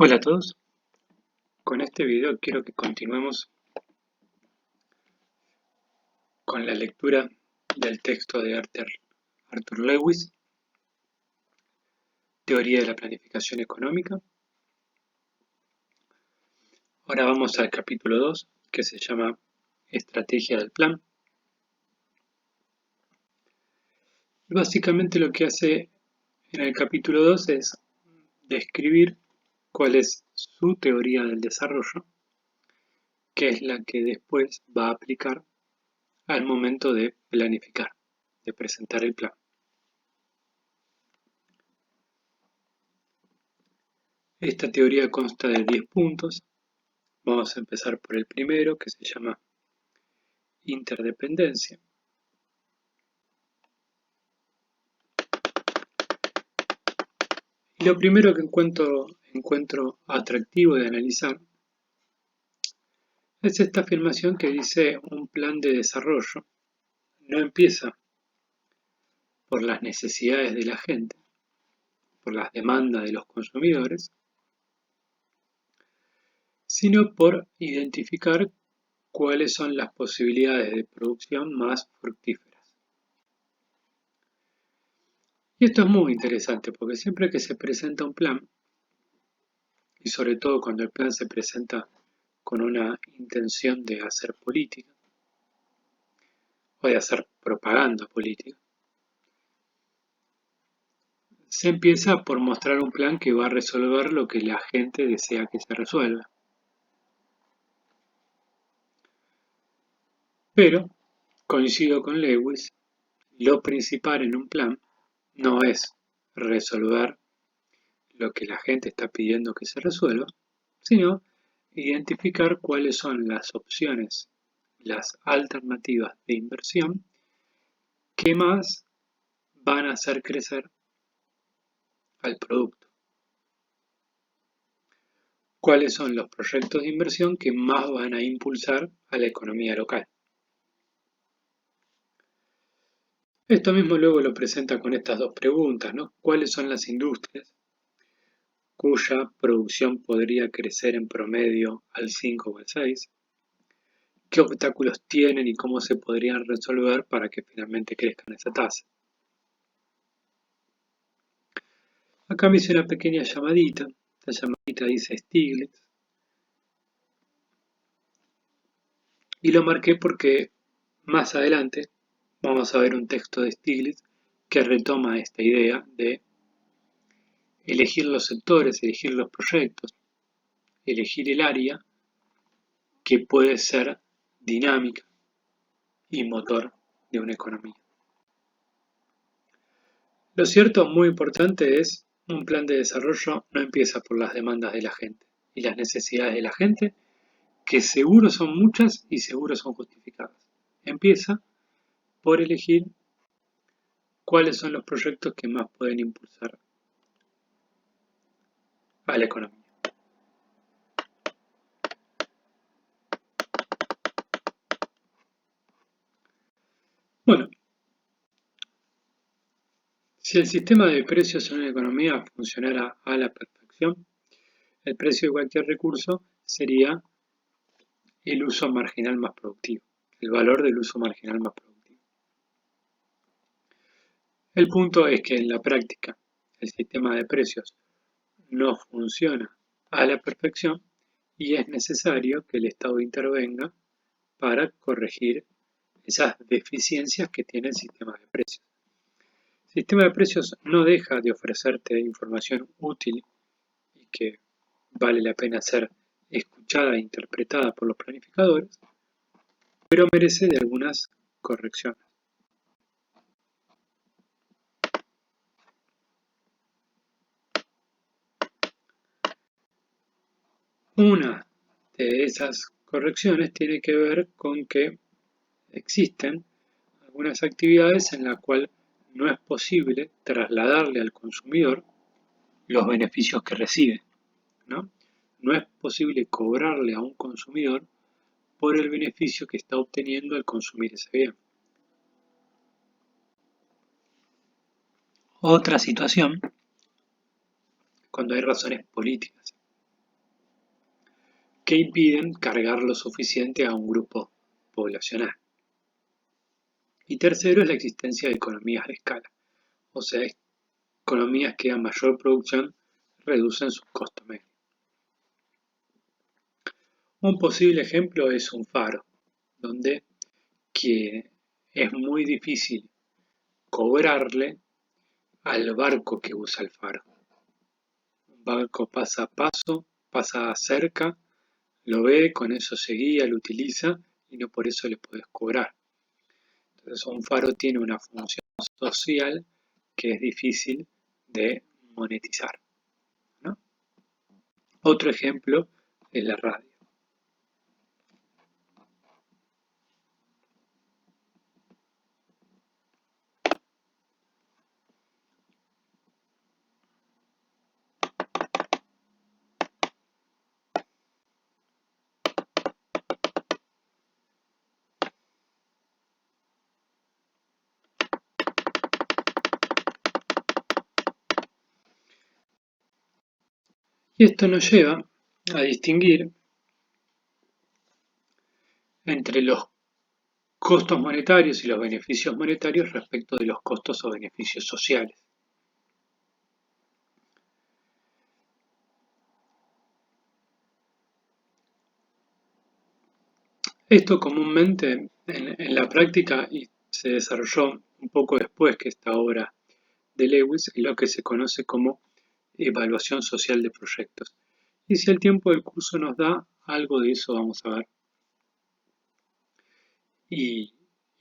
Hola a todos, con este video quiero que continuemos con la lectura del texto de Arthur Lewis, Teoría de la Planificación Económica. Ahora vamos al capítulo 2, que se llama Estrategia del Plan. Y básicamente lo que hace en el capítulo 2 es describir cuál es su teoría del desarrollo, que es la que después va a aplicar al momento de planificar, de presentar el plan. Esta teoría consta de 10 puntos. Vamos a empezar por el primero, que se llama interdependencia. Y lo primero que encuentro atractivo de analizar es esta afirmación que dice: un plan de desarrollo no empieza por las necesidades de la gente, por las demandas de los consumidores, sino por identificar cuáles son las posibilidades de producción más fructíferas. Y esto es muy interesante porque siempre que se presenta un plan, y sobre todo cuando el plan se presenta con una intención de hacer política o de hacer propaganda política, se empieza por mostrar un plan que va a resolver lo que la gente desea que se resuelva. Pero, coincido con Lewis, lo principal en un plan no es resolver lo que la gente está pidiendo que se resuelva, sino identificar cuáles son las opciones, las alternativas de inversión que más van a hacer crecer al producto. ¿Cuáles son los proyectos de inversión que más van a impulsar a la economía local? Esto mismo luego lo presenta con estas dos preguntas, ¿no? ¿Cuáles son las industrias cuya producción podría crecer en promedio al 5 o al 6? ¿Qué obstáculos tienen y cómo se podrían resolver para que finalmente crezcan esa tasa? Acá me hice una pequeña llamadita, esta llamadita dice Stiglitz, y lo marqué porque más adelante vamos a ver un texto de Stiglitz que retoma esta idea de elegir los sectores, elegir los proyectos, elegir el área que puede ser dinámica y motor de una economía. Lo cierto, muy importante, es un plan de desarrollo no empieza por las demandas de la gente y las necesidades de la gente, que seguro son muchas y seguro son justificadas. Empieza por elegir cuáles son los proyectos que más pueden impulsar a la economía. Bueno, si el sistema de precios en una economía funcionara a la perfección, el precio de cualquier recurso sería el uso marginal más productivo, el valor del uso marginal más productivo. El punto es que en la práctica el sistema de precios no funciona a la perfección y es necesario que el Estado intervenga para corregir esas deficiencias que tiene el sistema de precios. El sistema de precios no deja de ofrecerte información útil y que vale la pena ser escuchada e interpretada por los planificadores, pero merece de algunas correcciones. Una de esas correcciones tiene que ver con que existen algunas actividades en las cuales no es posible trasladarle al consumidor los beneficios que recibe, ¿no? No es posible cobrarle a un consumidor por el beneficio que está obteniendo al consumir ese bien. Otra situación, cuando hay razones políticas que impiden cargar lo suficiente a un grupo poblacional. Y tercero es la existencia de economías de escala, o sea, economías que a mayor producción reducen sus costos medios. Un posible ejemplo es un faro, donde es muy difícil cobrarle al barco que usa el faro. Un barco pasa cerca, lo ve, con eso se guía, lo utiliza y no por eso le puedes cobrar. Entonces un faro tiene una función social que es difícil de monetizar, ¿no? Otro ejemplo es la radio. Y esto nos lleva a distinguir entre los costos monetarios y los beneficios monetarios respecto de los costos o beneficios sociales. Esto comúnmente en la práctica y se desarrolló un poco después que esta obra de Lewis, es lo que se conoce como evaluación social de proyectos. Y si el tiempo del curso nos da, algo de eso vamos a ver. Y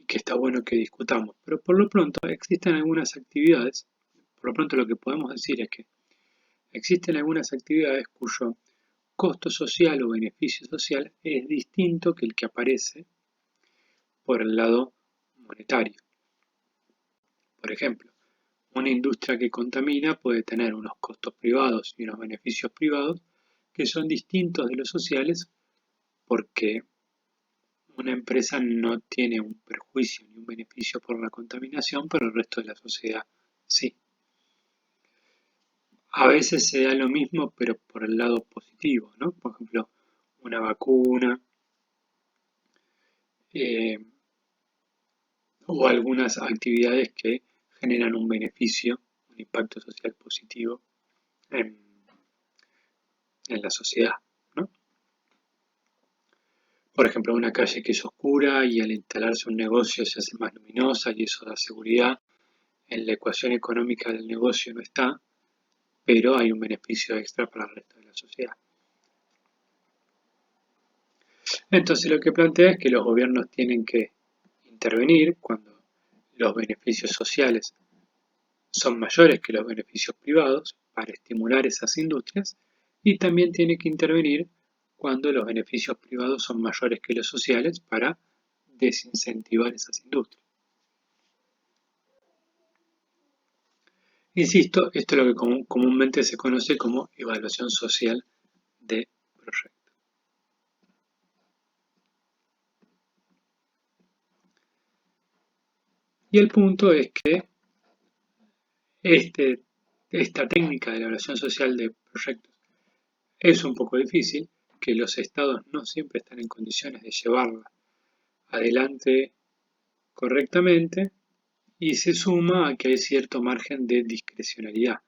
que está bueno que discutamos. Pero por lo pronto existen algunas actividades, por lo pronto lo que podemos decir es que existen algunas actividades cuyo costo social o beneficio social es distinto que el que aparece por el lado monetario. Por ejemplo, una industria que contamina puede tener unos costos privados y unos beneficios privados que son distintos de los sociales porque una empresa no tiene un perjuicio ni un beneficio por la contaminación, pero el resto de la sociedad sí. A veces se da lo mismo, pero por el lado positivo, ¿no? Por ejemplo, una vacuna o algunas actividades que generan un beneficio, un impacto social positivo en, en la sociedad, ¿no? Por ejemplo, una calle que es oscura y al instalarse un negocio se hace más luminosa y eso da seguridad. En la ecuación económica del negocio no está, pero hay un beneficio extra para el resto de la sociedad. Entonces lo que plantea es que los gobiernos tienen que intervenir cuando los beneficios sociales son mayores que los beneficios privados para estimular esas industrias y también tiene que intervenir cuando los beneficios privados son mayores que los sociales para desincentivar esas industrias. Insisto, esto es lo que comúnmente se conoce como evaluación social de proyectos. Y el punto es que esta técnica de la evaluación social de proyectos es un poco difícil, que los estados no siempre están en condiciones de llevarla adelante correctamente y se suma a que hay cierto margen de discrecionalidad,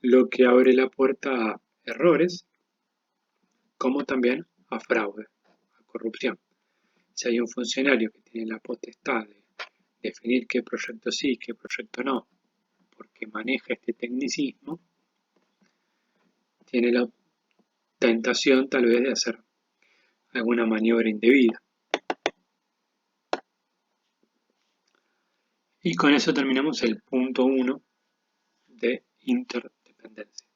lo que abre la puerta a errores como también a fraude, a corrupción. Si hay un funcionario que tiene la potestad de definir qué proyecto sí y qué proyecto no, porque maneja este tecnicismo, tiene la tentación tal vez de hacer alguna maniobra indebida. Y con eso terminamos el punto 1 de interdependencia.